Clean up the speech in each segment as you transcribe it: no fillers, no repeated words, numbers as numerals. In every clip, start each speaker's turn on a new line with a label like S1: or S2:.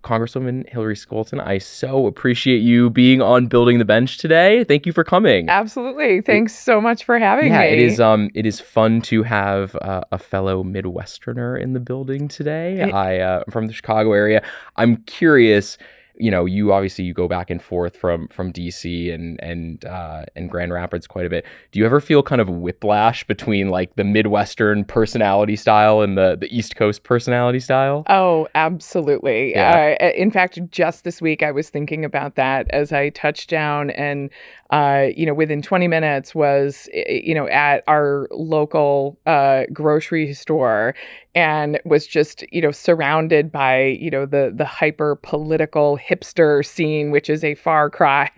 S1: Congresswoman Hillary Scholten, I so appreciate you being on Building the Bench today. Thank you for coming.
S2: Absolutely. Thanks so much for having me.
S1: It is fun to have a fellow Midwesterner in the building today. I'm from the Chicago area. I'm curious, you go back and forth from DC and Grand Rapids quite a bit. Do you ever feel kind of whiplash between like the Midwestern personality style and the East Coast personality style?
S2: Oh, absolutely.
S1: Yeah.
S2: In fact, just this week, I was thinking about that as I touched down and, within 20 minutes was, at our local grocery store and was just, surrounded by, the hyper political hipster scene, which is a far cry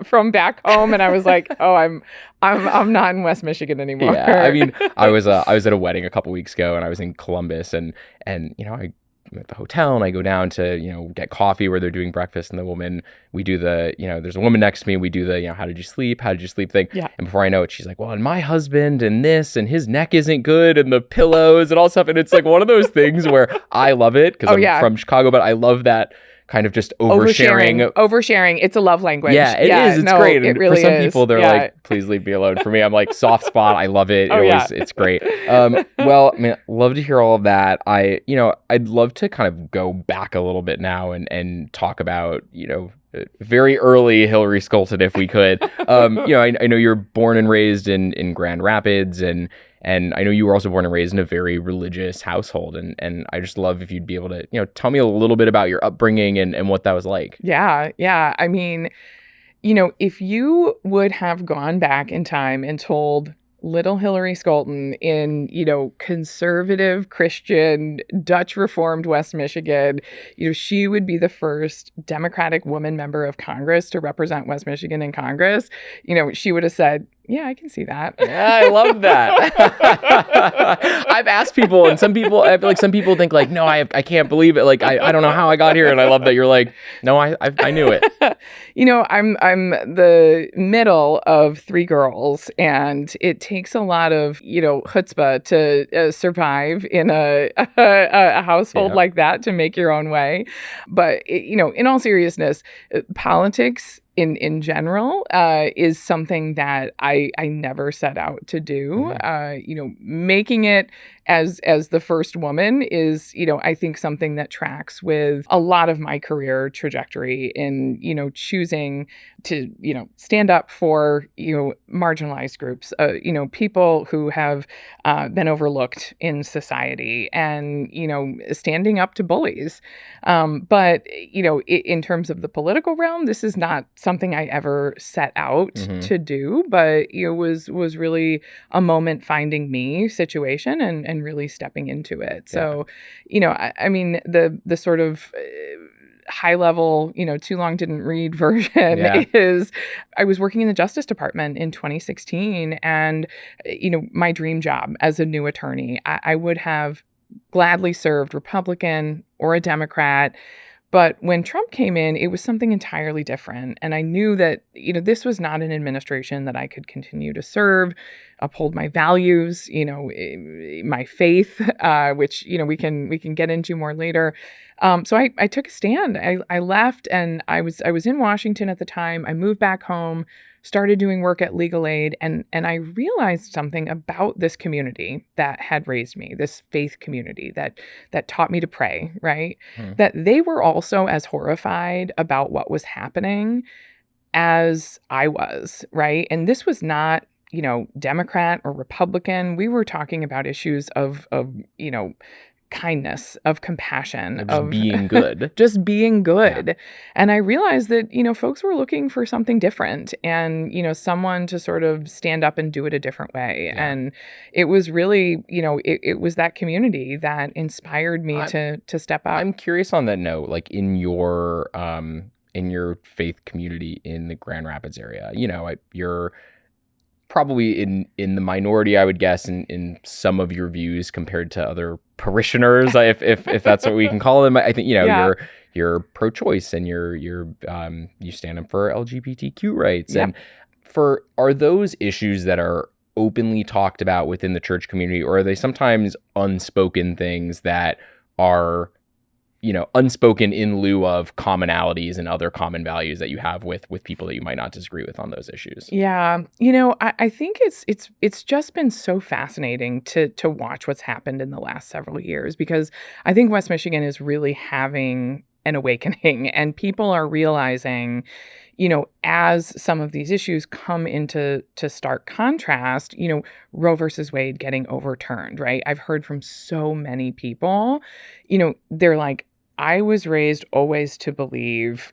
S2: from back home. And I was like, oh, I'm not in West Michigan anymore.
S1: Yeah, I mean, I was at a wedding a couple weeks ago, and I was in Columbus, and I'm at the hotel, and I go down to get coffee where they're doing breakfast, and the woman, we do the there's a woman next to me, we do the how did you sleep thing, and before I know it, she's like, well, and my husband and this, and his neck isn't good, and the pillows and all stuff, and it's like one of those things where I love it because I'm from Chicago, but I love that kind of just
S2: oversharing. It's a love language.
S1: Yeah, it is. It's great.
S2: It really
S1: for some
S2: is.
S1: people, they're like, please leave me alone. For me, I'm like, soft spot. I love it. It's great. Well, I mean, love to hear all of that. I'd love to kind of go back a little bit now and talk about, very early Hillary Scholten, if we could. I know you're born and raised in Grand Rapids, and I know you were also born and raised in a very religious household. And I just love if you'd be able to, tell me a little bit about your upbringing and what that was like.
S2: Yeah. I mean, if you would have gone back in time and told little Hillary Scholten in, conservative Christian Dutch Reformed West Michigan, she would be the first Democratic woman member of Congress to represent West Michigan in Congress, she would have said, yeah, I can see that.
S1: Yeah, I love that. I've asked people, and some people, I feel like some people think like, no, I can't believe it. Like, I don't know how I got here. And I love that you're like, no, I knew it.
S2: I'm the middle of three girls, and it takes a lot of, chutzpah to survive in a household like that, to make your own way. But, in all seriousness, politics in general is something that I never set out to do. Making it as the first woman is, I think something that tracks with a lot of my career trajectory in, choosing to, stand up for, marginalized groups, people who have been overlooked in society, and, standing up to bullies. But, in terms of the political realm, this is not something I ever set out to do, but it was really a moment finding me situation and really stepping into it. So, I mean, the sort of high level, too long didn't read version is I was working in the Justice Department in 2016, and, my dream job as a new attorney, I would have gladly served Republican or a Democrat. But when Trump came in, it was something entirely different. And I knew that, this was not an administration that I could continue to serve, uphold my values, my faith, which, we can get into more later. So I took a stand. I left, and I was in Washington at the time. I moved back home, started doing work at Legal Aid, and I realized something about this community that had raised me, this faith community that taught me to pray, right? That they were also as horrified about what was happening as I was, right? And this was not, Democrat or Republican. We were talking about issues of kindness, of compassion, of
S1: being good.
S2: Just being good. Yeah. And I realized that, folks were looking for something different and, someone to sort of stand up and do it a different way. Yeah. And it was really, it was that community that inspired me to step up.
S1: I'm curious on that note, like in your faith community in the Grand Rapids area, you're probably in the minority, I would guess, in some of your views compared to other parishioners, if that's what we can call them. I think you're pro-choice, and you stand up for LGBTQ rights, and are those issues that are openly talked about within the church community, or are they sometimes unspoken things that are unspoken in lieu of commonalities and other common values that you have with people that you might not disagree with on those issues.
S2: Yeah. I think it's just been so fascinating to watch what's happened in the last several years, because I think West Michigan is really having an awakening, and people are realizing, as some of these issues come into stark contrast, Roe versus Wade getting overturned, right? I've heard from so many people, they're like, I was raised always to believe,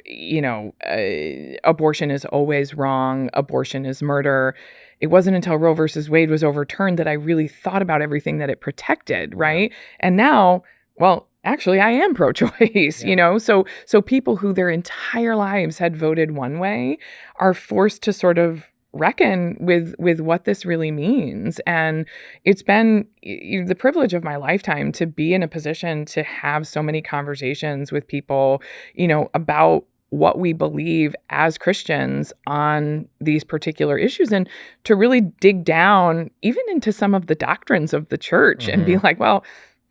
S2: abortion is always wrong. Abortion is murder. It wasn't until Roe versus Wade was overturned that I really thought about everything that it protected, right? Yeah. And now, well, actually, I am pro-choice, yeah. So people who their entire lives had voted one way are forced to sort of reckon with what this really means. And it's been the privilege of my lifetime to be in a position to have so many conversations with people, about what we believe as Christians on these particular issues, and to really dig down even into some of the doctrines of the church and be like, well,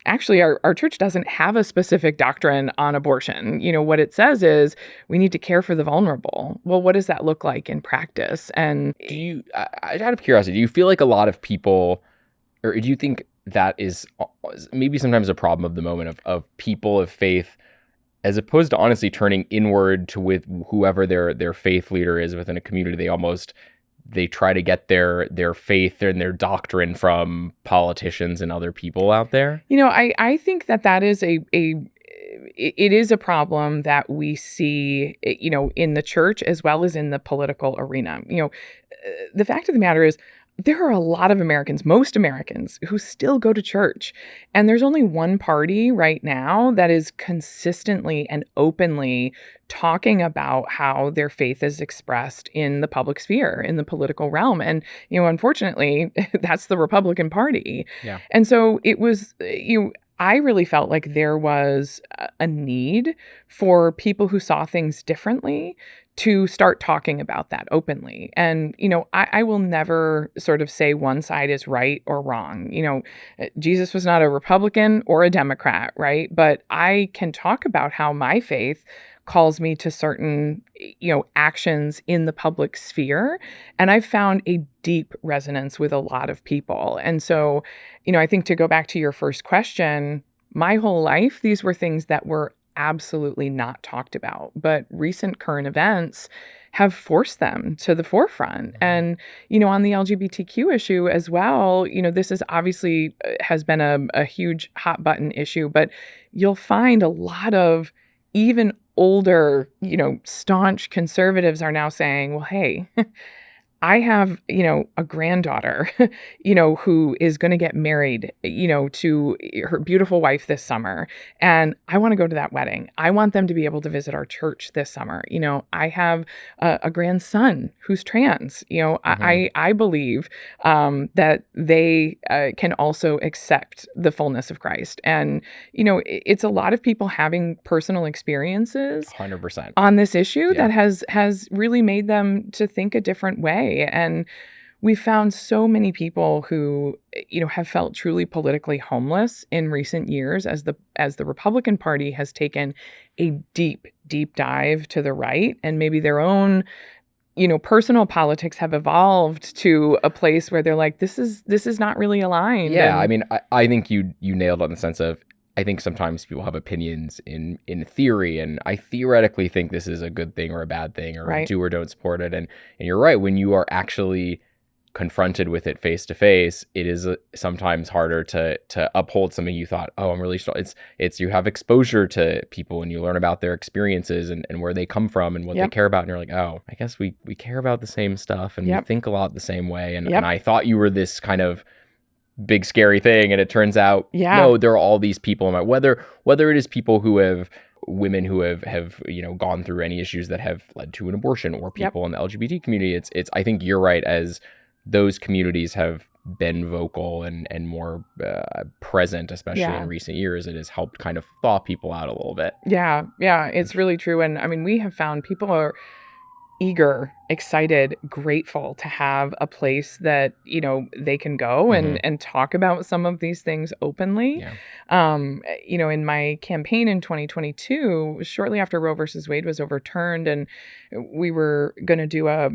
S2: actually, our church doesn't have a specific doctrine on abortion. What it says is we need to care for the vulnerable. Well, what does that look like in practice? And
S1: do you, out of curiosity, do you feel like a lot of people, or do you think that is maybe sometimes a problem of the moment of people of faith, as opposed to honestly turning inward to with whoever their faith leader is within a community, they try to get their faith and their doctrine from politicians and other people out there?
S2: I think that is it is a problem that we see, in the church as well as in the political arena. The fact of the matter is, there are a lot of Americans, most Americans, who still go to church. And there's only one party right now that is consistently and openly talking about how their faith is expressed in the public sphere, in the political realm. And, unfortunately, that's the Republican Party.
S1: Yeah.
S2: And so it was, I really felt like there was a need for people who saw things differently to start talking about that openly. And, I will never sort of say one side is right or wrong. Jesus was not a Republican or a Democrat, right? But I can talk about how my faith calls me to certain, actions in the public sphere. And I've found a deep resonance with a lot of people. And so, I think to go back to your first question, my whole life, these were things that were absolutely not talked about, but recent current events have forced them to the forefront. And, on the LGBTQ issue as well, this is obviously has been a huge hot button issue, but you'll find a lot of even older, staunch conservatives are now saying, well, hey, I have, a granddaughter, who is going to get married, to her beautiful wife this summer. And I want to go to that wedding. I want them to be able to visit our church this summer. I have a grandson who's trans. I believe that they can also accept the fullness of Christ. And, it's a lot of people having personal experiences
S1: 100%
S2: on this issue that has really made them to think a different way. And we found so many people who, have felt truly politically homeless in recent years as the Republican Party has taken a deep, deep dive to the right, and maybe their own, personal politics have evolved to a place where they're like, this is not really aligned.
S1: Yeah, I mean, I think you nailed on the sense of, I think sometimes people have opinions in theory, and I theoretically think this is a good thing or a bad thing, or
S2: right.
S1: Do or don't support it. And you're right, when you are actually confronted with it face to face, it is sometimes harder to uphold something you thought, oh, I'm really strong. It's you have exposure to people and you learn about their experiences and where they come from and what they care about. And you're like, oh, I guess we care about the same stuff and we think a lot the same way. And I thought you were this kind of big scary thing, and it turns out no, there are all these people whether it is people who have women who have gone through any issues that have led to an abortion, or people in the LGBT community. It's I think you're right, as those communities have been vocal and more present, especially in recent years, it has helped kind of thaw people out a little bit.
S2: Yeah, it's really true. And I mean, we have found people are eager excited, grateful to have a place that, they can go and talk about some of these things openly.
S1: Yeah.
S2: In my campaign in 2022, shortly after Roe versus Wade was overturned, and we were going to do a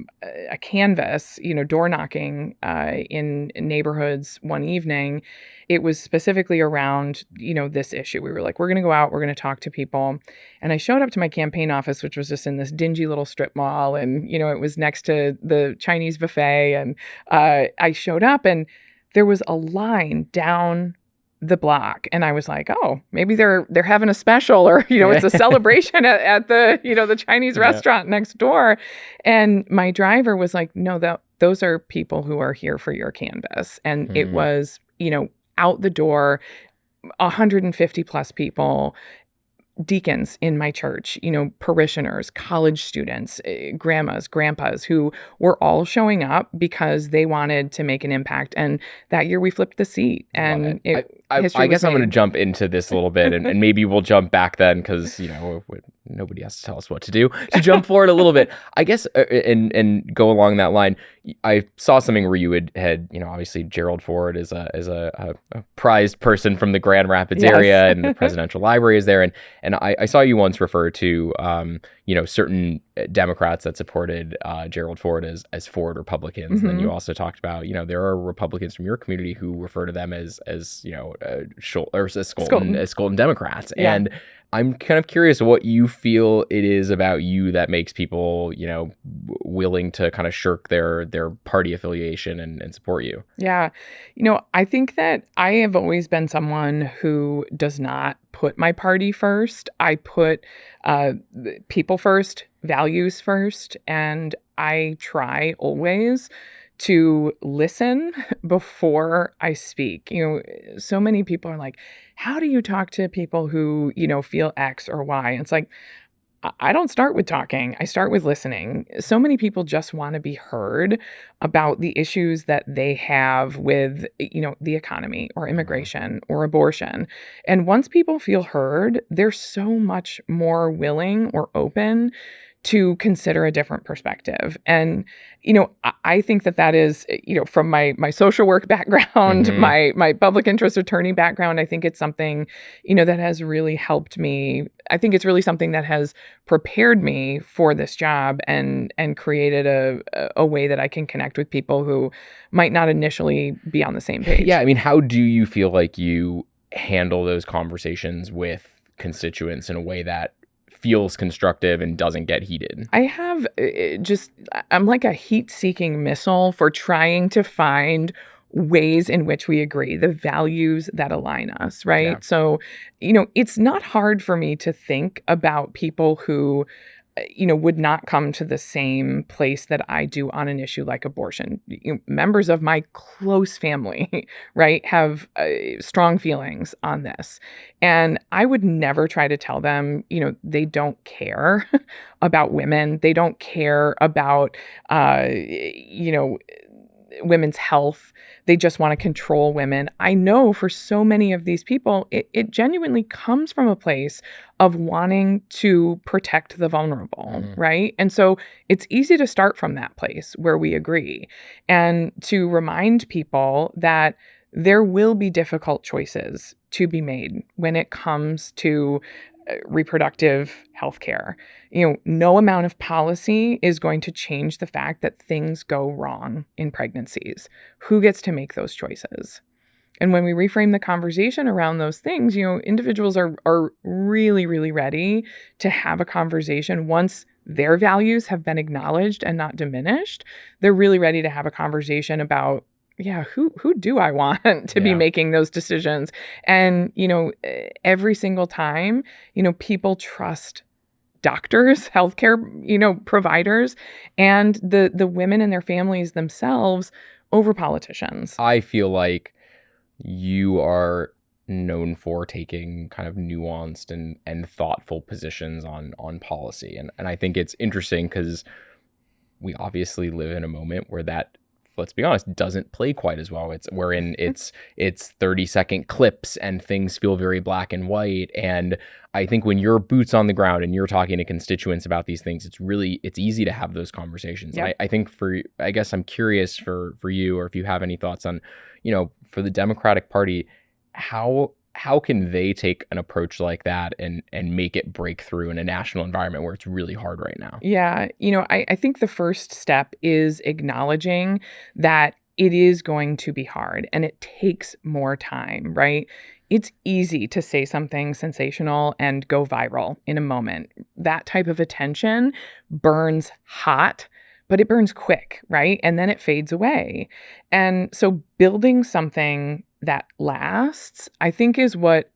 S2: canvas, door knocking in neighborhoods one evening. It was specifically around, this issue. We were like, we're going to go out, we're going to talk to people. And I showed up to my campaign office, which was just in this dingy little strip mall. And, it was next to the Chinese buffet. And I showed up and there was a line down the block. And I was like, oh, maybe they're having a special, or, it's a celebration at the, the Chinese restaurant next door. And my driver was like, no, those are people who are here for your canvas. And it was, out the door, 150 plus people, deacons in my church, parishioners, college students, grandmas, grandpas, who were all showing up because they wanted to make an impact. And that year we flipped the seat. And
S1: I guess I'm going to jump into this a little bit, and maybe we'll jump back then because, nobody has to tell us what to do. To jump forward a little bit, I guess, and go along that line, I saw something where you had obviously Gerald Ford is a prized person from the Grand Rapids area, and the presidential library is there. And I saw you once refer to, certain Democrats that supported Gerald Ford as Ford Republicans. And then you also talked about, there are Republicans from your community who refer to them as Scholten Democrats. Yeah. And I'm kind of curious what you feel it is about you that makes people, willing to kind of shirk their party affiliation and support you.
S2: Yeah. I think that I have always been someone who does not put my party first. I put people first, values first, and I try always to listen before I speak. So many people are like, how do you talk to people who, feel X or Y? And it's like, I don't start with talking. I start with listening. So many people just want to be heard about the issues that they have with, the economy or immigration or abortion. And once people feel heard, they're so much more willing or open to consider a different perspective. And, I think that is, from my social work background, my public interest attorney background, I think it's something, that has really helped me. I think it's really something that has prepared me for this job and created a way that I can connect with people who might not initially be on the same page.
S1: Yeah. I mean, how do you feel like you handle those conversations with constituents in a way that feels constructive and doesn't get heated?
S2: I have I'm like a heat-seeking missile for trying to find ways in which we agree, the values that align us, right? Yeah. So, it's not hard for me to think about people who would not come to the same place that I do on an issue like abortion. Members of my close family, right, have strong feelings on this. And I would never try to tell them, they don't care about women. They don't care about, women's health. They just want to control women. I know for so many of these people, it genuinely comes from a place of wanting to protect the vulnerable, right? And so it's easy to start from that place where we agree and to remind people that there will be difficult choices to be made when it comes to reproductive health care. No amount of policy is going to change the fact that things go wrong in pregnancies. Who gets to make those choices? And when we reframe the conversation around those things, individuals are really, really ready to have a conversation once their values have been acknowledged and not diminished. They're really ready to have a conversation about, who do I want to be making those decisions? And, every single time, people trust doctors, healthcare, providers, and the women and their families themselves over politicians.
S1: I feel like you are known for taking kind of nuanced and thoughtful positions on policy. And I think it's interesting because we obviously live in a moment where that let's be honest, doesn't play quite as well. We're in it's 30-second clips and things feel very black and white. And I think when you're boots on the ground and you're talking to constituents about these things, it's easy to have those conversations.
S2: Yep.
S1: I think I guess I'm curious for you, or if you have any thoughts on, for the Democratic Party, how can they take an approach like that and make it break through in a national environment where it's really hard right now?
S2: Yeah. I think the first step is acknowledging that it is going to be hard and it takes more time, right? It's easy to say something sensational and go viral in a moment. That type of attention burns hot, but it burns quick, right? And then it fades away. And so building something that lasts, I think, is what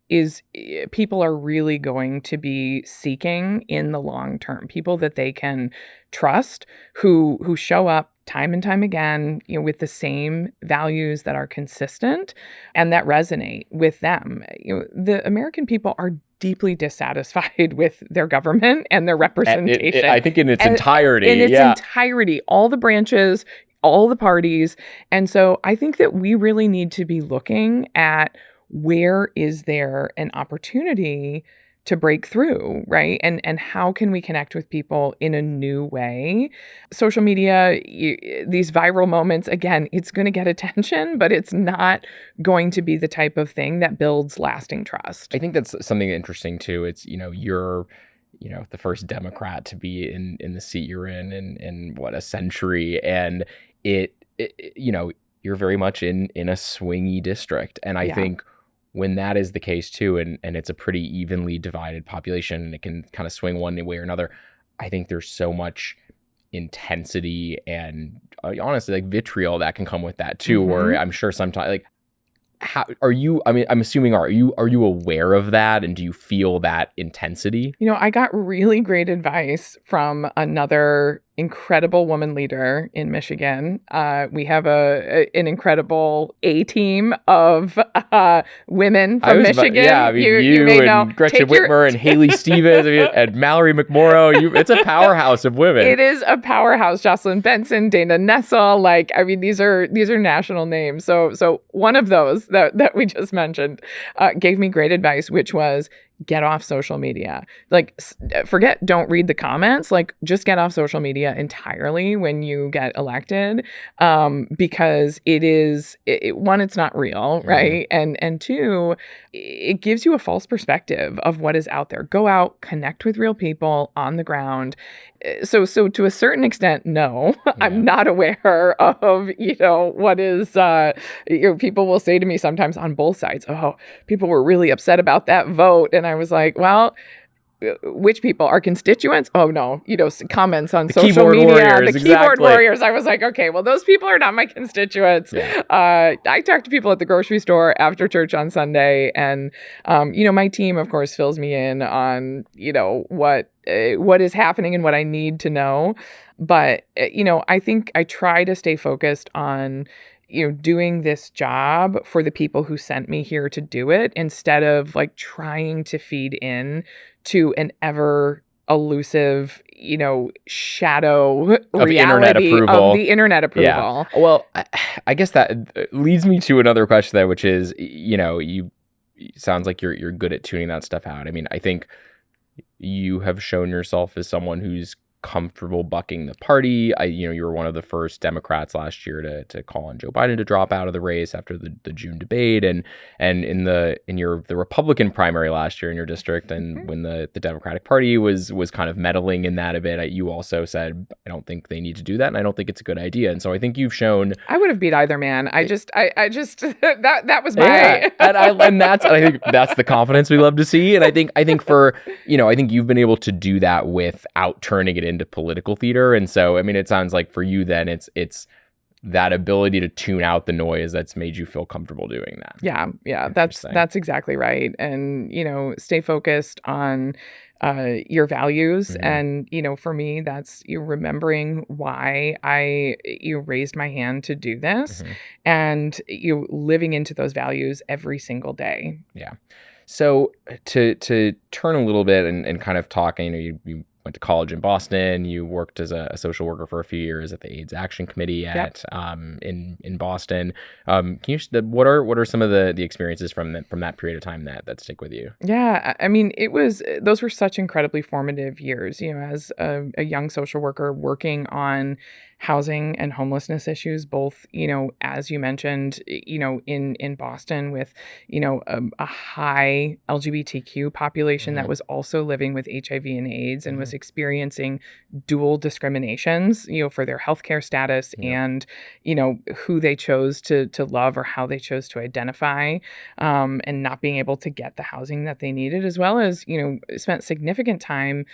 S2: people are really going to be seeking in the long term. People that they can trust, who show up time and time again, with the same values that are consistent and that resonate with them. The American people are deeply dissatisfied with their government and their representation.
S1: I think in its entirety.
S2: In its entirety, all the branches, all the parties. And so I think that we really need to be looking at where is there an opportunity to break through, right? And how can we connect with people in a new way? Social media, these viral moments, again, it's going to get attention, but it's not going to be the type of thing that builds lasting trust.
S1: I think that's something interesting too. It's, you're the first Democrat to be in the seat you're in what, a century. And you're very much in a swingy district. And I think when that is the case too, and it's a pretty evenly divided population and it can kind of swing one way or another, I think there's so much intensity and honestly, like, vitriol that can come with that too, where I'm sure sometimes, like, how are you, I'm assuming, are you aware of that, and do you feel that intensity?
S2: I got really great advice from another incredible woman leader in Michigan. We have an incredible A-team of women from Michigan.
S1: You
S2: may
S1: and
S2: know.
S1: Gretchen Whitmer and Haley Stevens and Mallory McMorrow. It's a powerhouse of women.
S2: It is a powerhouse. Jocelyn Benson, Dana Nessel. These are national names. So one of those that we just mentioned gave me great advice, which was, get off social media. Don't read the comments. Just get off social media entirely when you get elected, because one, it's not real, right? And two, it gives you a false perspective of what is out there. Go out, connect with real people on the ground. So to a certain extent, no, I'm not aware of, what is, people will say to me sometimes on both sides, oh, people were really upset about that vote. And I was like, well, which people? Our constituents? Oh, no. Comments on social media.
S1: Warriors,
S2: the keyboard warriors. I was like, okay, well, those people are not my constituents. Yeah. I talk to people at the grocery store after church on Sunday. And, my team, of course, fills me in on, what is happening and what I need to know. But, I think I try to stay focused on doing this job for the people who sent me here to do it, instead of trying to feed in to an ever elusive, shadow of reality of the internet approval.
S1: Yeah. Well, I guess that leads me to another question there, which is, sounds like you're good at tuning that stuff out. I think you have shown yourself as someone who's comfortable bucking the party. You were one of the first Democrats last year to call on Joe Biden to drop out of the race after the June debate, and in the Republican primary last year in your district, and when the Democratic Party was kind of meddling in that a bit, you also said, I don't think they need to do that, and I don't think it's a good idea. And so I think you've shown.
S2: I would have beat either man. I just that was my
S1: I think that's the confidence we love to see. And I think for I think you've been able to do that without turning it into political theater. And so it sounds like for you then it's that ability to tune out the noise that's made you feel comfortable doing that.
S2: Yeah, that's exactly right. And stay focused on your values. And for me, that's remembering why I raised my hand to do this, and living into those values every single day.
S1: Yeah. So to turn a little bit and kind of talk, you went to college in Boston. You worked as a social worker for a few years at the AIDS Action Committee in Boston. Can you what are some of the experiences from that period of time that stick with you?
S2: Yeah, I mean, those were such incredibly formative years, as a young social worker working on housing and homelessness issues, both, as you mentioned, in Boston with, a high LGBTQ population that was also living with HIV and AIDS and was experiencing dual discriminations, for their healthcare status and, who they chose to love or how they chose to identify, and not being able to get the housing that they needed, as well as, spent significant time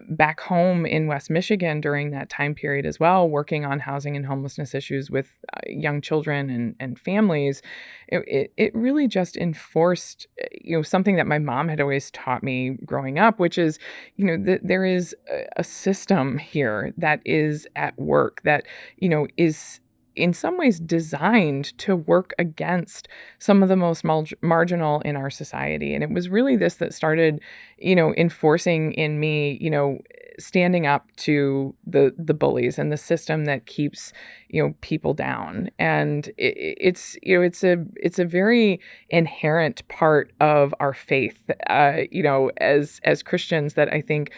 S2: back home in West Michigan during that time period as well, working on housing and homelessness issues with young children and families. It really just enforced, something that my mom had always taught me growing up, which is, there is a system here that is at work that, is in some ways designed to work against some of the most marginal in our society. And it was really this that started, enforcing in me, standing up to the bullies and the system that keeps, people down. And it's a very inherent part of our faith, as Christians, that I think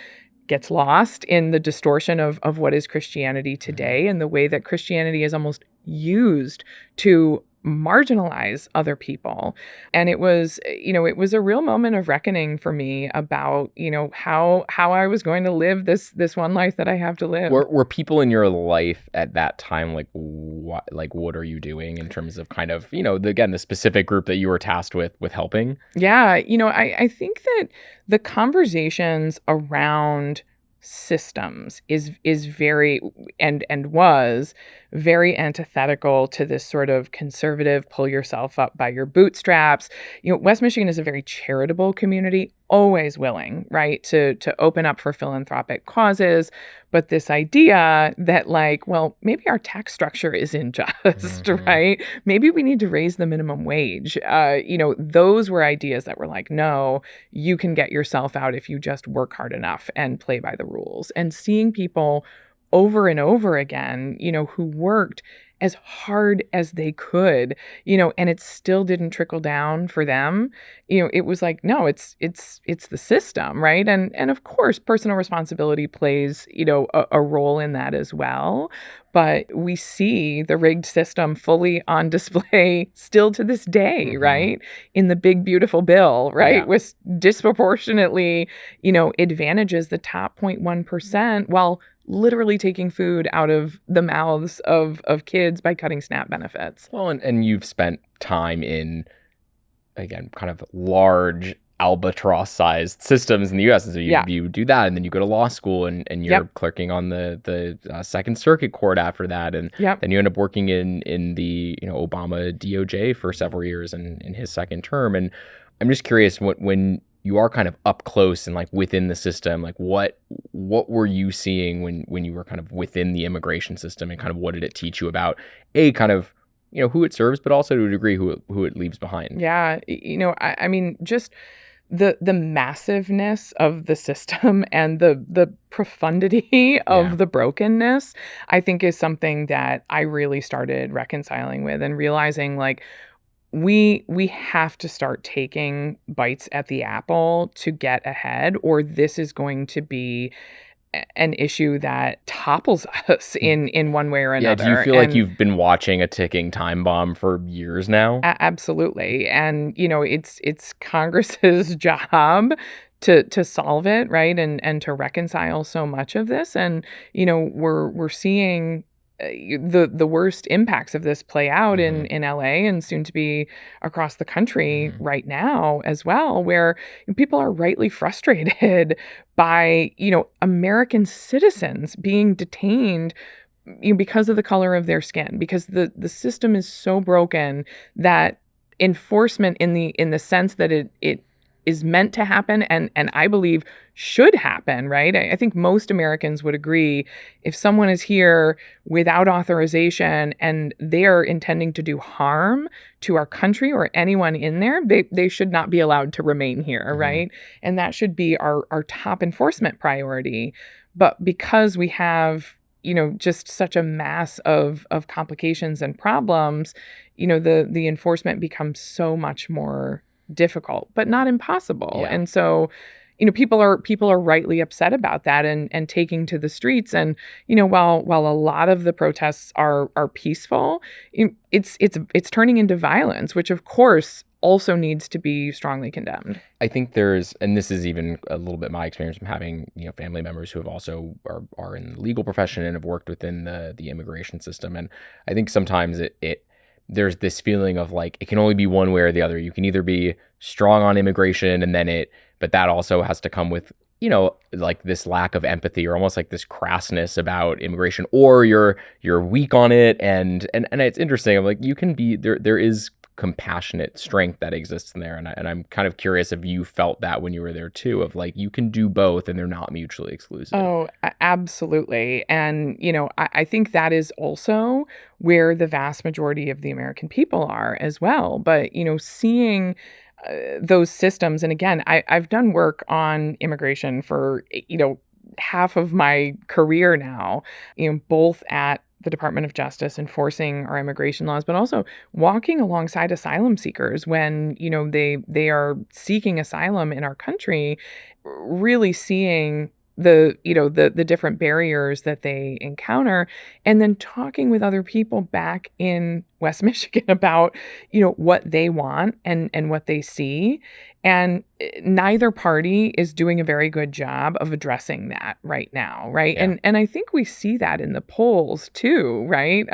S2: gets lost in the distortion of what is Christianity today and the way that Christianity is almost used to marginalize other people. And it was a real moment of reckoning for me about, how I was going to live this one life that I have to live.
S1: Were people in your life at that time what are you doing in terms of kind of, the specific group that you were tasked with helping?
S2: Yeah, I think that the conversations around systems is very and was very antithetical to this sort of conservative pull yourself up by your bootstraps. West Michigan is a very charitable community, always willing, right, to open up for philanthropic causes. But this idea that maybe our tax structure isn't just, right? Maybe we need to raise the minimum wage. Those were ideas that were like, no, you can get yourself out if you just work hard enough and play by the rules. And seeing people over and over again, who worked as hard as they could, and it still didn't trickle down for them. It was like, no, it's the system, right? And of course, personal responsibility plays, a role in that as well. But we see the rigged system fully on display still to this day, right? In the big, beautiful bill, right? Which disproportionately, advantages the top 0.1% while literally taking food out of the mouths of kids by cutting SNAP benefits.
S1: Well, and you've spent time in, again, kind of large albatross-sized systems in the U.S. And so you do that, and then you go to law school, and you're clerking on the Second Circuit Court after that, and then you end up working in the Obama DOJ for several years in his second term. And I'm just curious, when you are kind of up close and within the system, what were you seeing when you were kind of within the immigration system, and kind of what did it teach you about kind of who it serves, but also to a degree who it leaves behind?
S2: Yeah, I mean, just the massiveness of the system and the profundity of the brokenness, I think, is something that I really started reconciling with and realizing we have to start taking bites at the apple to get ahead, or this is going to be an issue that topples us in one way or another.
S1: Yeah, do you feel like you've been watching a ticking time bomb for years now?
S2: Absolutely. And, it's Congress's job to solve it, right? And to reconcile so much of this. And, we're seeing the worst impacts of this play out in LA and soon to be across the country right now as well, where people are rightly frustrated by, American citizens being detained because of the color of their skin, because the system is so broken that enforcement in the sense that it is meant to happen and I believe should happen, right? I think most Americans would agree if someone is here without authorization and they're intending to do harm to our country or anyone in there, they should not be allowed to remain here, right? And that should be our top enforcement priority. But because we have, just such a mass of complications and problems, the enforcement becomes so much more difficult, but not impossible.
S1: Yeah.
S2: And so, people are rightly upset about that and taking to the streets. And, while a lot of the protests are peaceful, it's turning into violence, which of course also needs to be strongly condemned.
S1: I think and this is even a little bit my experience from having, family members who have also are in the legal profession and have worked within the immigration system. And I think sometimes there's this feeling of like, it can only be one way or the other. You can either be strong on immigration but that also has to come with, like this lack of empathy or almost like this crassness about immigration, or you're weak on it. And it's interesting. I'm like, you can be there is compassionate strength that exists in there. And I'm kind of curious if you felt that when you were there too, of like, you can do both and they're not mutually exclusive.
S2: Oh, absolutely. And, I think that is also where the vast majority of the American people are as well. But, seeing those systems, and again, I've done work on immigration for, half of my career now, both at the Department of Justice enforcing our immigration laws, but also walking alongside asylum seekers when, they are seeking asylum in our country, really seeing the different barriers that they encounter, and then talking with other people back in West Michigan about, what they want and what they see. And neither party is doing a very good job of addressing that right now, right?
S1: Yeah.
S2: And I think we see that in the polls too, right?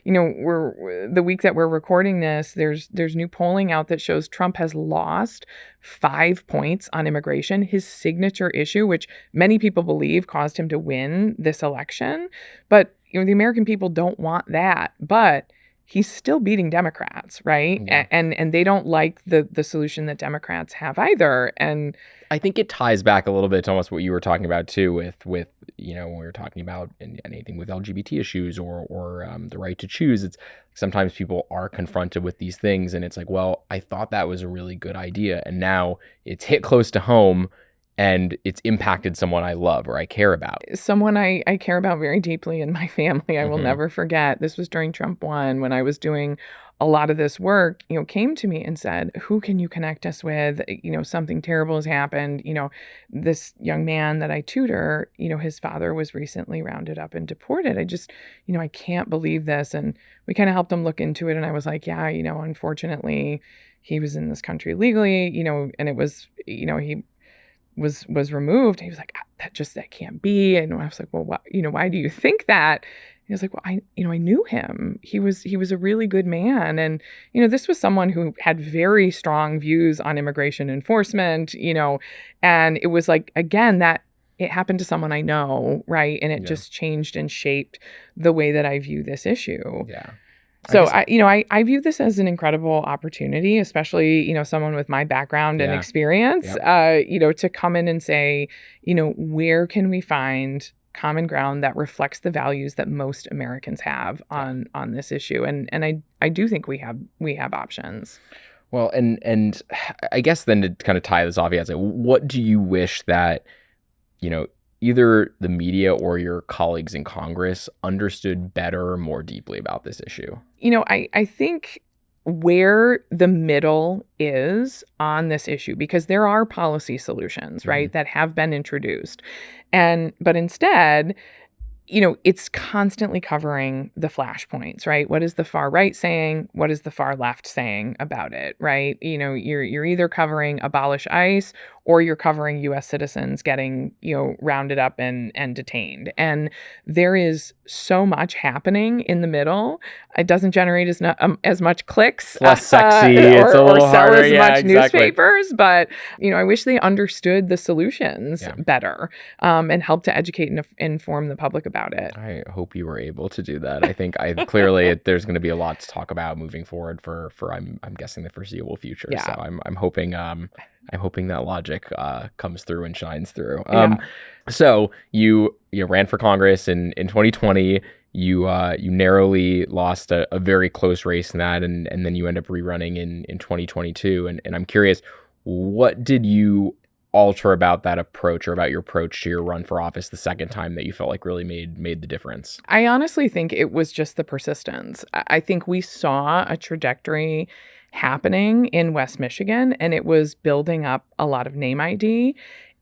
S2: We're the week that we're recording this, there's new polling out that shows Trump has lost 5 points on immigration, his signature issue, which many people believe caused him to win this election. But the American people don't want that. But he's still beating Democrats, right?
S1: Yeah.
S2: And they don't like the solution that Democrats have either. And
S1: I think it ties back a little bit to almost what you were talking about too, with when we were talking about anything with LGBT issues or the right to choose. It's sometimes people are confronted with these things, and it's like, well, I thought that was a really good idea, and now it's hit close to home. And it's impacted someone I love or I care about.
S2: Someone I care about very deeply in my family. I will never forget. This was during Trump 1 when I was doing a lot of this work, came to me and said, who can you connect us with? Something terrible has happened. This young man that I tutor, his father was recently rounded up and deported. I just, I can't believe this. And we kind of helped him look into it. And I was like, yeah, unfortunately, he was in this country legally, and it was, he was removed. He was like, that can't be. And I was like, well, why do you think that? He was like, well, I knew him. He was a really good man. And, this was someone who had very strong views on immigration enforcement, and it was like, again, that it happened to someone I know. Right. And it just changed and shaped the way that I view this issue.
S1: Yeah.
S2: So I view this as an incredible opportunity, especially, someone with my background and experience, to come in and say, where can we find common ground that reflects the values that most Americans have on this issue? And I do think we have options.
S1: Well, and I guess then to kind of tie this off, what do you wish that, either the media or your colleagues in Congress understood better or more deeply about this issue?
S2: I think where the middle is on this issue, because there are policy solutions, right, that have been introduced. But instead, it's constantly covering the flashpoints, right? What is the far right saying? What is the far left saying about it, right? You're either covering abolish ICE or you're covering U.S. citizens getting, rounded up and detained. And there is so much happening in the middle. It doesn't generate as much clicks.
S1: It's less sexy. It's a little
S2: or sell
S1: harder.
S2: as much newspapers. But, I wish they understood the solutions better and help to educate and inform the public about it.
S1: I hope you were able to do that. I think clearly there's going to be a lot to talk about moving forward for I'm guessing the foreseeable future.
S2: Yeah.
S1: So I'm hoping I'm hoping that logic comes through and shines through.
S2: Yeah.
S1: So you ran for Congress in 2020. You narrowly lost a very close race in that, and then you end up rerunning in 2022. And I'm curious, what did you alter about that approach or about your approach to your run for office the second time that you felt like really made the difference?
S2: I honestly think it was just the persistence. I think we saw a trajectory happening in West Michigan, and it was building up a lot of name ID.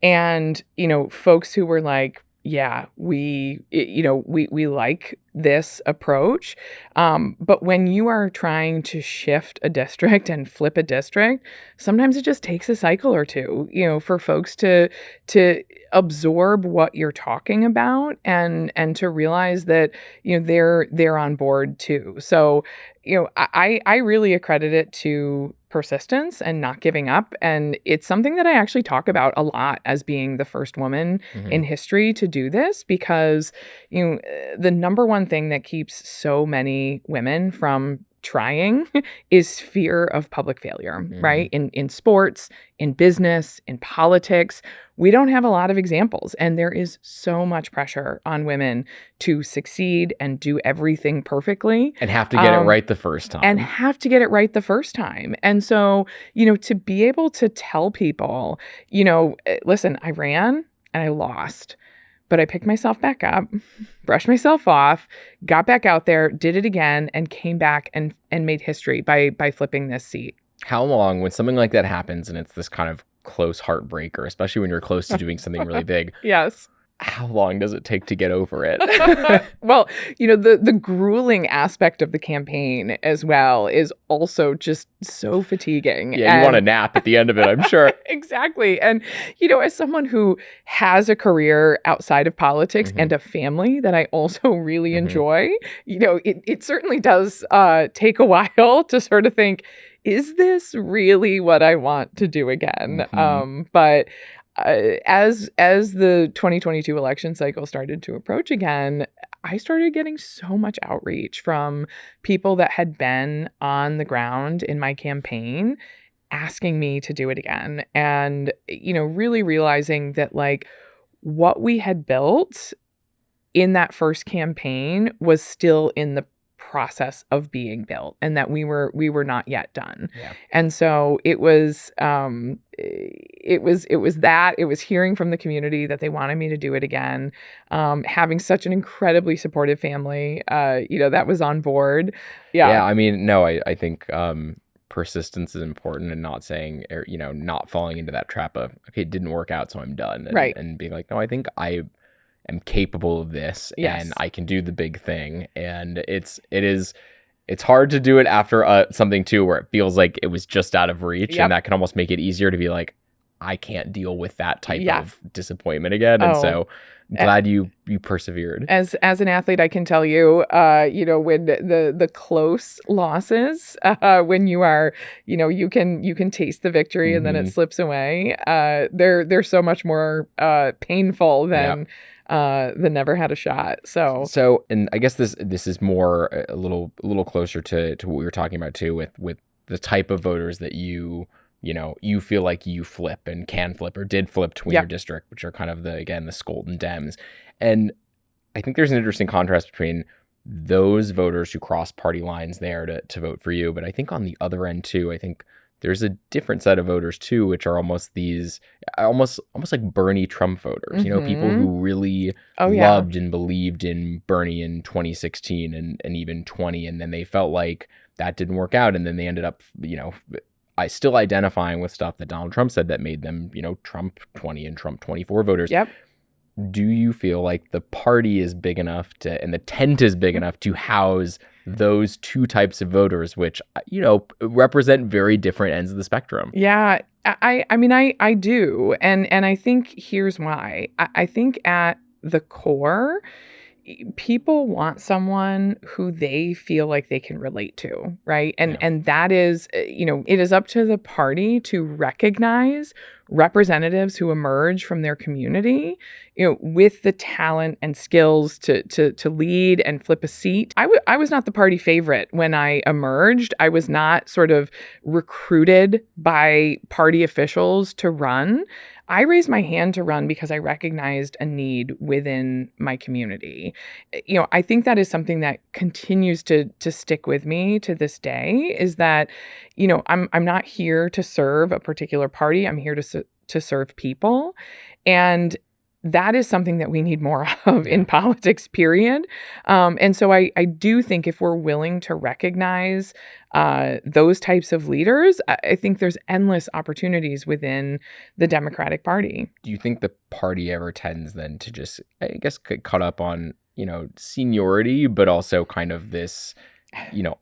S2: And, folks who were like, yeah, we like this approach. But when you are trying to shift a district and flip a district, sometimes it just takes a cycle or two, for folks to absorb what you're talking about and to realize that, they're on board too. So, I really accredit it to persistence and not giving up. And it's something that I actually talk about a lot as being the first woman in history to do this, because, the number one thing that keeps so many women from trying is fear of public failure, right? In sports, in business, in politics, we don't have a lot of examples. And there is so much pressure on women to succeed and do everything perfectly.
S1: And have to get it right the first time.
S2: And so, to be able to tell people, listen, I ran and I lost, but I picked myself back up, brushed myself off, got back out there, did it again, and came back and made history by flipping this seat.
S1: How long, when something like that happens and it's this kind of close heartbreaker, especially when you're close to doing something really big?
S2: Yes.
S1: How long does it take to get over it?
S2: Well, the grueling aspect of the campaign as well is also just so fatiguing.
S1: Yeah, you want a nap at the end of it, I'm sure.
S2: Exactly. And, as someone who has a career outside of politics and a family that I also really enjoy, it certainly does take a while to sort of think, is this really what I want to do again? But as the 2022 election cycle started to approach again, I started getting so much outreach from people that had been on the ground in my campaign asking me to do it again. And, really realizing that like what we had built in that first campaign was still in the process of being built, and that we were not yet done.
S1: Yeah.
S2: And so it was hearing from the community that they wanted me to do it again, having such an incredibly supportive family that was on board.
S1: Yeah, I mean, no, I think persistence is important, and not saying, or, not falling into that trap of, okay, it didn't work out, so I'm done.
S2: Right.
S1: And being like, no, I think I am capable of this,
S2: Yes.
S1: and I can do the big thing. And it's hard to do it after something too where it feels like it was just out of reach.
S2: Yep.
S1: And that can almost make it easier to be like, I can't deal with that type of disappointment again. And so glad you persevered.
S2: As an athlete, I can tell you, when the close losses, when you are, you can taste the victory and then it slips away. They're so much more painful than never had a shot. So,
S1: and I guess this is more a little closer to what we were talking about too, with the type of voters that you feel like you flip and can flip or did flip to win your district, which are kind of the Scholten Dems. And I think there's an interesting contrast between those voters who cross party lines there to vote for you. But I think on the other end too, I think there's a different set of voters too, which are almost like Bernie Trump voters, people who really loved and believed in Bernie in 2016 and even 20. And then they felt like that didn't work out. And then they ended up, still identifying with stuff that Donald Trump said that made them, Trump 20 and Trump 24 voters.
S2: Yep.
S1: Do you feel like the party is big enough and the tent is big enough to house those two types of voters, which, represent very different ends of the spectrum?
S2: Yeah, I do. And I think here's why. I think at the core, people want someone who they feel like they can relate to, right? And that is, it is up to the party to recognize representatives who emerge from their community, with the talent and skills to lead and flip a seat. I was not the party favorite when I emerged. I was not sort of recruited by party officials to run. I raised my hand to run because I recognized a need within my community. I think that is something that continues to stick with me to this day, is that, I'm not here to serve a particular party. I'm here to serve people. And that is something that we need more of in politics, period. And so I do think if we're willing to recognize those types of leaders, I think there's endless opportunities within the Democratic Party.
S1: Do you think the party ever tends then to just, I guess, get caught up on, seniority, but also kind of this,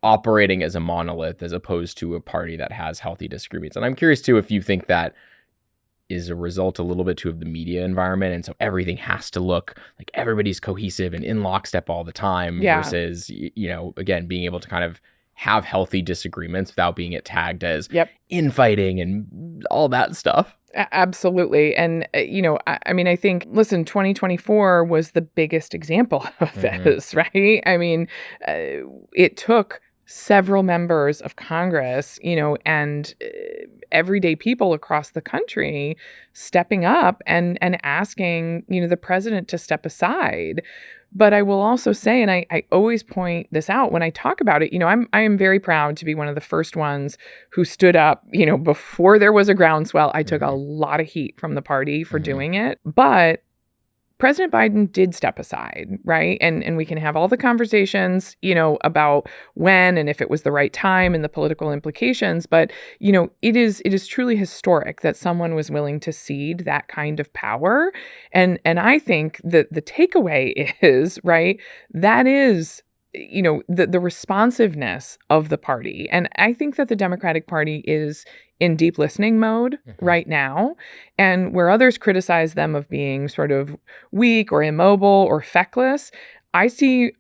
S1: operating as a monolith as opposed to a party that has healthy disagreements? And I'm curious too if you think that is a result a little bit too of the media environment, and so everything has to look like everybody's cohesive and in lockstep all the time, versus again, being able to kind of have healthy disagreements without being tagged as infighting and all that stuff.
S2: Absolutely. And, I think, listen, 2024 was the biggest example of this, right? I mean, it took several members of Congress, and everyday people across the country stepping up and asking, the president to step aside. But I will also say, and I always point this out when I talk about it, I am very proud to be one of the first ones who stood up, before there was a groundswell. I took a lot of heat from the party for doing it. But President Biden did step aside, right? And we can have all the conversations, about when and if it was the right time and the political implications. But, it is truly historic that someone was willing to cede that kind of power. And I think that the takeaway is, right, that is, the responsiveness of the party. And I think that the Democratic Party is in deep listening mode right now. And where others criticize them of being sort of weak or immobile or feckless, I see,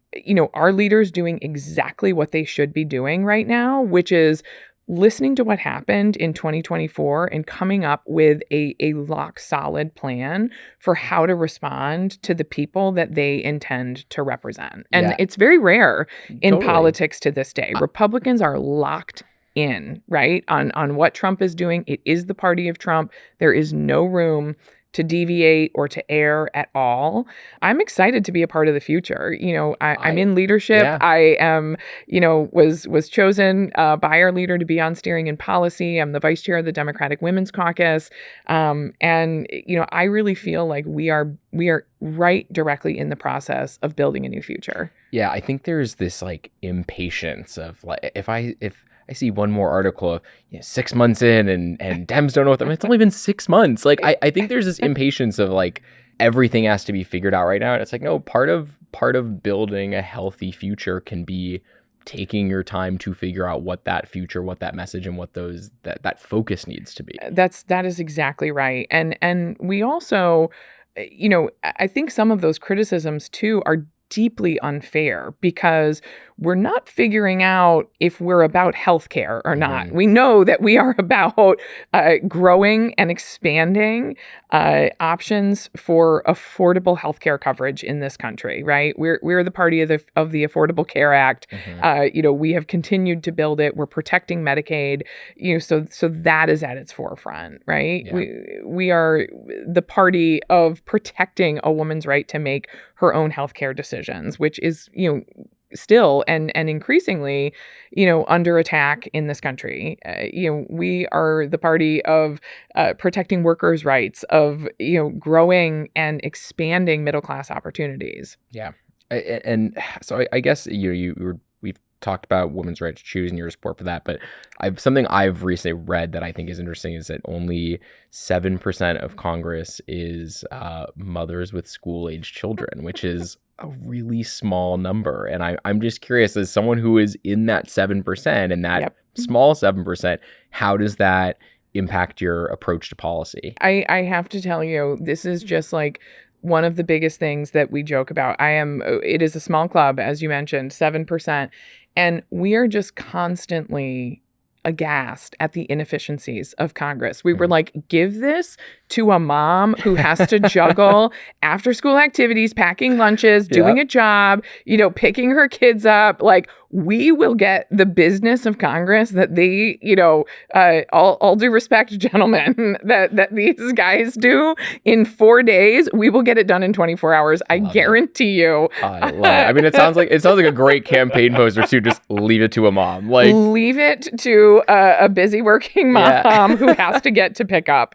S2: our leaders doing exactly what they should be doing right now, which is listening to what happened in 2024 and coming up with a lock solid plan for how to respond to the people that they intend to represent. And it's very rare in politics to this day. Republicans are locked in, right, on what Trump is doing. It is the party of Trump. There is no room to deviate or to err at all. I'm excited to be a part of the future. I'm in leadership. I am, was chosen by our leader to be on steering and policy. I'm the vice chair of the Democratic Women's Caucus. And, I really feel like we are right directly in the process of building a new future.
S1: Yeah, I think there's this like impatience of like, if I see one more article of 6 months in and Dems don't know what it's only been 6 months. Like I think there's this impatience of like everything has to be figured out right now. And it's like, no, part of building a healthy future can be taking your time to figure out what that future, what that message, and what that focus needs to be.
S2: That is exactly right. And we also, I think some of those criticisms too are deeply unfair because we're not figuring out if we're about healthcare or not. We know that we are about growing and expanding options for affordable healthcare coverage in this country, right? We're the party of the Affordable Care Act. We have continued to build it. We're protecting Medicaid. So that is at its forefront, right? Yeah. We are the party of protecting a woman's right to make her own healthcare decisions, which is, still and increasingly, under attack in this country. We are the party of protecting workers' rights, of, growing and expanding middle-class opportunities.
S1: Yeah. And so I guess, we've talked about women's right to choose and your support for that, but something I've recently read that I think is interesting is that only 7% of Congress is mothers with school-age children, which is a really small number. And I'm just curious, as someone who is in that 7% and that small 7%, how does that impact your approach to policy?
S2: I have to tell you, this is just like one of the biggest things that we joke about. It is a small club, as you mentioned, 7%. And we are just constantly aghast at the inefficiencies of Congress. We were like, give this to a mom who has to juggle after school activities, packing lunches, doing a job, picking her kids up. Like, we will get the business of Congress that they, all due respect, gentlemen, that these guys do in 4 days. We will get it done in 24 hours. I guarantee you.
S1: I love it. I mean, it sounds like a great campaign poster too. Just leave it to a mom. Like,
S2: leave it to a busy working mom who has to get to pick up.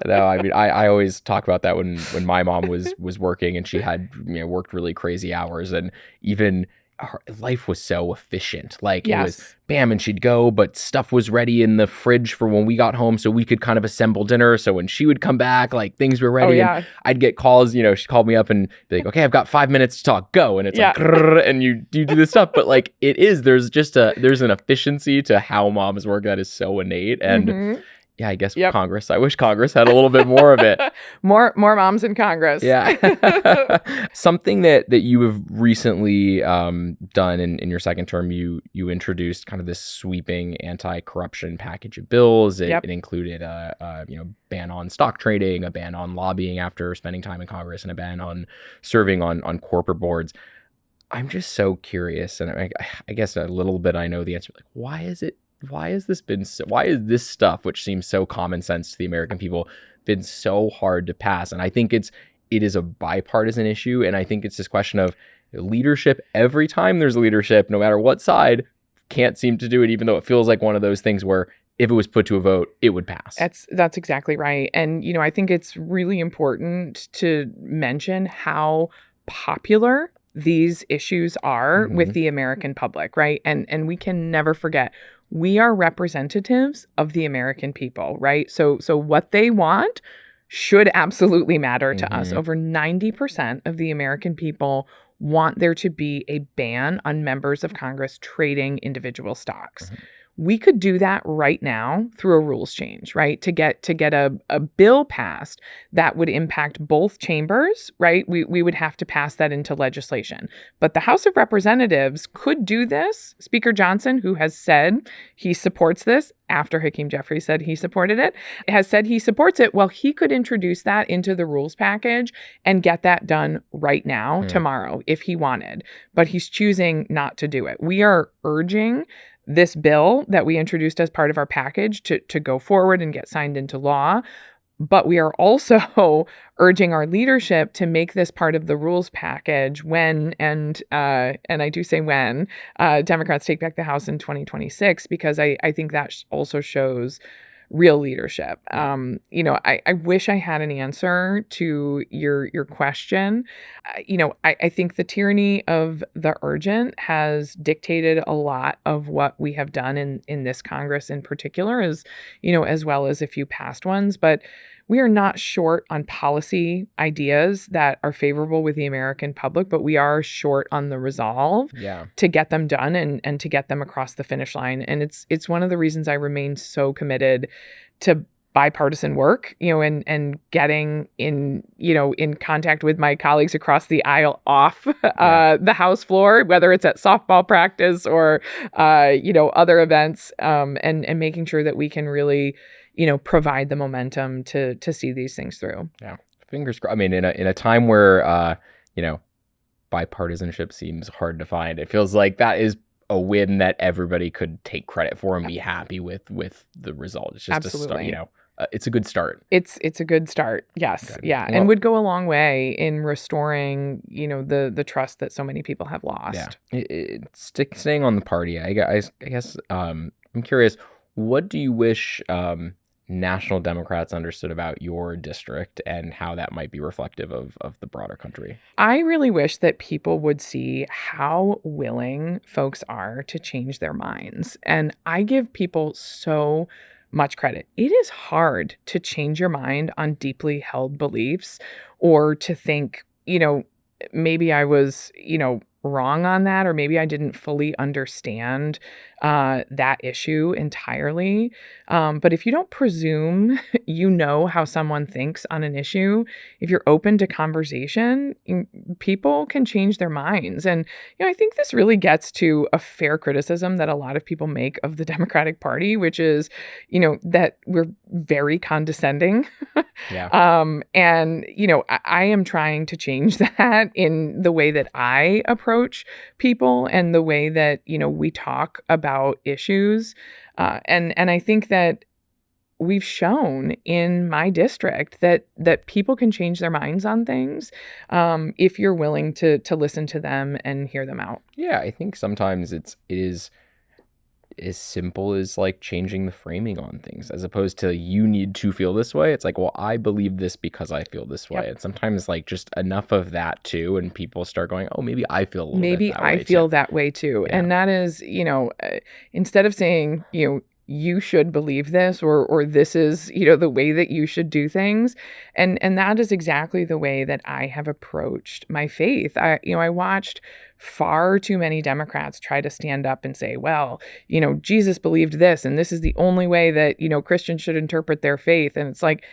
S1: No, I mean, I always talk about that when my mom was working and she had worked really crazy hours, and even her life was so efficient. Like, it was bam, and she'd go, but stuff was ready in the fridge for when we got home, so we could kind of assemble dinner. So when she would come back, like, things were ready. And I'd get calls. She called me up and be like, "Okay, I've got 5 minutes to talk. Go." And it's like, and you do this stuff. But like, there's an efficiency to how moms work that is so innate. And I guess Congress. I wish Congress had a little bit more of it.
S2: more moms in Congress.
S1: Yeah. Something that you have recently done in your second term, you introduced kind of this sweeping anti-corruption package of bills. It included a ban on stock trading, a ban on lobbying after spending time in Congress, and a ban on serving on corporate boards. I'm just so curious, and I guess a little bit I know the answer. Like, why is this stuff, which seems so common sense to the American people, been so hard to pass? And I think it is a bipartisan issue. And I think it's this question of leadership. Every time there's leadership, no matter what side, can't seem to do it, even though it feels like one of those things where if it was put to a vote, it would pass.
S2: That's exactly right. And, I think it's really important to mention how popular these issues are with the American public, right? And we can never forget, we are representatives of the American people, right? So what they want should absolutely matter to us. Over 90% of the American people want there to be a ban on members of Congress trading individual stocks. We could do that right now through a rules change, right? To get a bill passed that would impact both chambers, right? We would have to pass that into legislation. But the House of Representatives could do this. Speaker Johnson, who has said he supports this after Hakeem Jeffries said he supported it, has said he supports it. Well, he could introduce that into the rules package and get that done right now, tomorrow, if he wanted. But he's choosing not to do it. We are urging this bill that we introduced as part of our package to go forward and get signed into law. But we are also urging our leadership to make this part of the rules package when, and I do say when, Democrats take back the House in 2026, because I think that also shows real leadership. I wish I had an answer to your question. I think the tyranny of the urgent has dictated a lot of what we have done in this Congress in particular, as well as a few past ones. But we are not short on policy ideas that are favorable with the American public, but we are short on the resolve to get them done and to get them across the finish line. And it's one of the reasons I remain so committed to bipartisan work, and getting in contact with my colleagues across the aisle off the House floor, whether it's at softball practice or, other events, and making sure that we can really, provide the momentum to see these things through.
S1: Yeah. Fingers crossed. I mean, in a time where, bipartisanship seems hard to find, it feels like that is a win that everybody could take credit for and be happy with the result. It's just
S2: Absolutely.
S1: a start, it's a good start.
S2: It's a good start. Yes.
S1: Okay.
S2: Yeah.
S1: Well,
S2: and would go a long way in restoring, the trust that so many people have lost.
S1: Yeah. Staying on the party, I guess I'm curious, what do you wish National Democrats understood about your district and how that might be reflective of the broader country?
S2: I really wish that people would see how willing folks are to change their minds. And I give people so much credit. It is hard to change your mind on deeply held beliefs, or to think, maybe I was, wrong on that, or maybe I didn't fully understand that issue entirely. But if you don't presume you know how someone thinks on an issue, if you're open to conversation, people can change their minds. And, I think this really gets to a fair criticism that a lot of people make of the Democratic Party, which is, that we're very condescending.
S1: Yeah.
S2: And, I am trying to change that in the way that I approach people and the way that, we talk about issues. And I think that we've shown in my district that people can change their minds on things if you're willing to listen to them and hear them out.
S1: Yeah, I think sometimes it is as simple as like changing the framing on things, as opposed to you need to feel this way. It's like, well, I believe this because I feel this way. Yep. And sometimes like just enough of that too, and people start going, oh, maybe I feel a little
S2: maybe
S1: bit that
S2: I
S1: way
S2: feel
S1: too.
S2: that way too.
S1: Yeah.
S2: And that is, instead of saying, you should believe this, or this is, the way that you should do things. And that is exactly the way that I have approached my faith. I watched far too many Democrats try to stand up and say, well, Jesus believed this, and this is the only way that, Christians should interpret their faith. And it's like,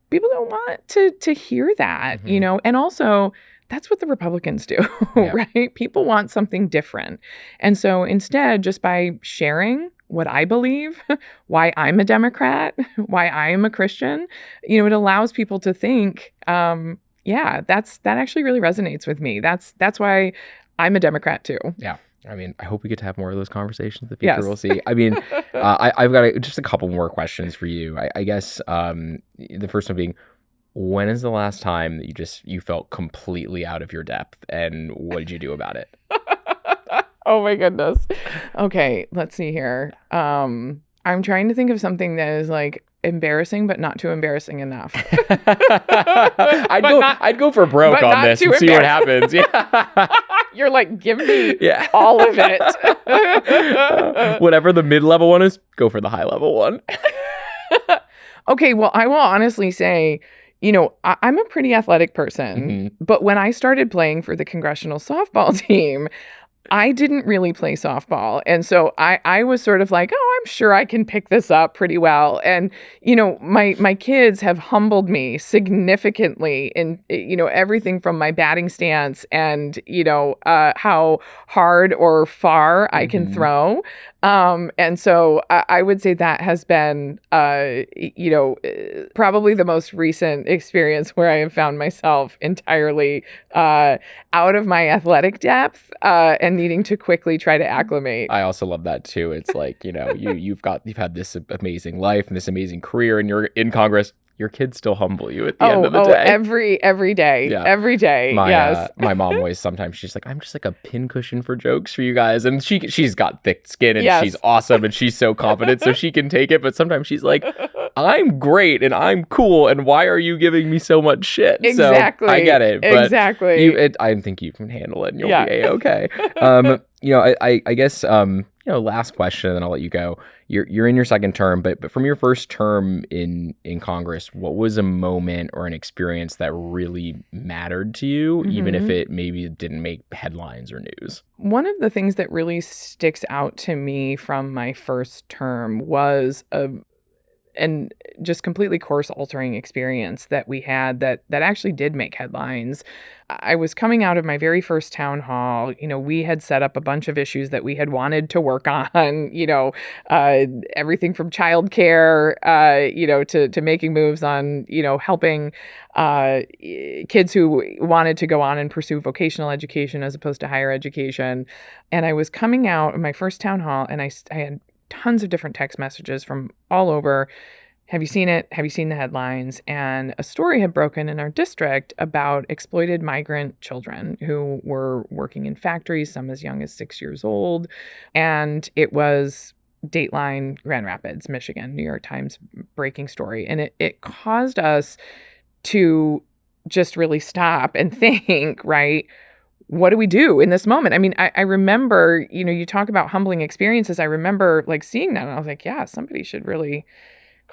S2: people don't want to hear that,
S1: Mm-hmm.
S2: And also, that's what the Republicans do,
S1: Yep.
S2: right? People want something different. And so instead, just by sharing what I believe, why I'm a Democrat, why I am a Christian, it allows people to think, yeah, that actually really resonates with me. That's why I'm a Democrat too.
S1: Yeah. I mean, I hope we get to have more of those conversations that people
S2: Yes.
S1: will see. I mean, I've got just a couple more questions for you. I guess the first one being, when is the last time that you felt completely out of your depth, and what did you do about it?
S2: Oh my goodness. Okay, let's see here. I'm trying to think of something that is like embarrassing, but not too embarrassing enough.
S1: I'd go for broke on this and see what happens. Yeah.
S2: You're like, give me all of it.
S1: Whatever the mid-level one is, go for the high-level one.
S2: Okay, well, I will honestly say, I'm a pretty athletic person, but when I started playing for the congressional softball team, I didn't really play softball. And so I was sort of like, oh, I'm sure I can pick this up pretty well. And, my kids have humbled me significantly in, everything from my batting stance and, how hard or far I can throw. And so I would say that has been, probably the most recent experience where I have found myself entirely out of my athletic depth and needing to quickly try to acclimate.
S1: I also love that too. It's like, you've had this amazing life and this amazing career, and you're in Congress. Your kids still humble you at the end of the day.
S2: Every day.
S1: Yeah.
S2: Every day. Yes.
S1: My mom always, sometimes she's like, I'm just like a pincushion for jokes for you guys. And she's got thick skin and she's awesome and she's so confident so she can take it. But sometimes she's like, I'm great and I'm cool. And why are you giving me so much shit?
S2: Exactly.
S1: So I get it. But
S2: exactly.
S1: I think you can handle it and you'll be A-okay. I guess, last question, and then I'll let you go. You're in your second term, but from your first term in Congress, what was a moment or an experience that really mattered to you, even if it maybe didn't make headlines or news?
S2: One of the things that really sticks out to me from my first term was and just completely course altering experience that we had that actually did make headlines. I was coming out of my very first town hall. We had set up a bunch of issues that we had wanted to work on, everything from childcare, to making moves on, helping kids who wanted to go on and pursue vocational education as opposed to higher education. And I was coming out of my first town hall, and I had tons of different text messages from all over. Have you seen it? Have you seen the headlines? And a story had broken in our district about exploited migrant children who were working in factories, some as young as 6 years old. And it was Dateline, Grand Rapids, Michigan, New York Times breaking story. And it caused us to just really stop and think, right? What do we do in this moment? I mean, I remember, you talk about humbling experiences. I remember like seeing that and I was like, yeah, somebody should really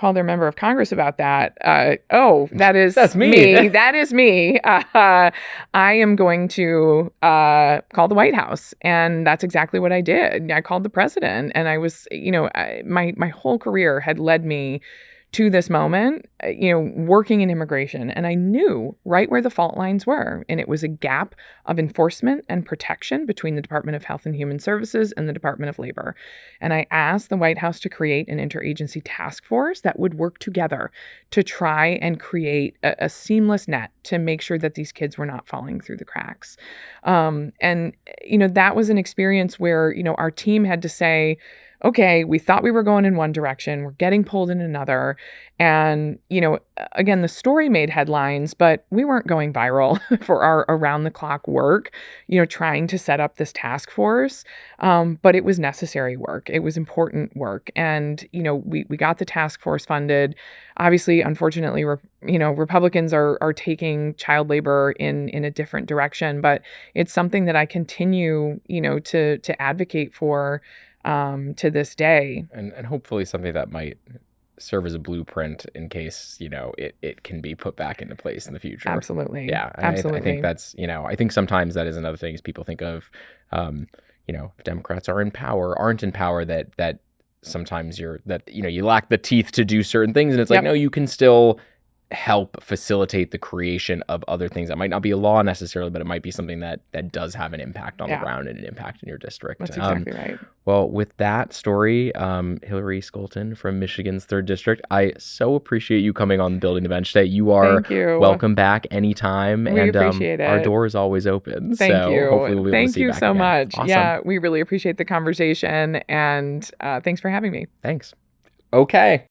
S2: call their member of Congress about that. That is
S1: That's me.
S2: That is me. I am going to call the White House. And that's exactly what I did. I called the president, and I was, my whole career had led me to this moment, working in immigration. And I knew right where the fault lines were. And it was a gap of enforcement and protection between the Department of Health and Human Services and the Department of Labor. And I asked the White House to create an interagency task force that would work together to try and create a seamless net to make sure that these kids were not falling through the cracks. That was an experience where, our team had to say, okay, we thought we were going in one direction, we're getting pulled in another. And, again, the story made headlines, but we weren't going viral for our around the clock work, trying to set up this task force. But it was necessary work. It was important work. And, we got the task force funded. Obviously, unfortunately, Republicans are taking child labor in a different direction, but it's something that I continue, to advocate for to this day.
S1: And hopefully something that might serve as a blueprint in case, it can be put back into place in the future.
S2: Absolutely.
S1: Yeah.
S2: Absolutely.
S1: I think that's, I think sometimes that is another thing is people think of, if Democrats aren't in power, that sometimes you lack the teeth to do certain things. And it's like, no, you can still help facilitate the creation of other things that might not be a law necessarily, but it might be something that does have an impact on the ground and an impact in your district.
S2: That's exactly right.
S1: Well, with that story, Hillary Scholten from Michigan's 3rd District, I so appreciate you coming on Building the Bench today. You are welcome back anytime.
S2: We appreciate it.
S1: Our door is always open.
S2: Thank you.
S1: Hopefully we'll be able to see you back
S2: so
S1: again.
S2: much.
S1: Awesome.
S2: Yeah, we really appreciate the conversation, and thanks for having me.
S1: Thanks. Okay.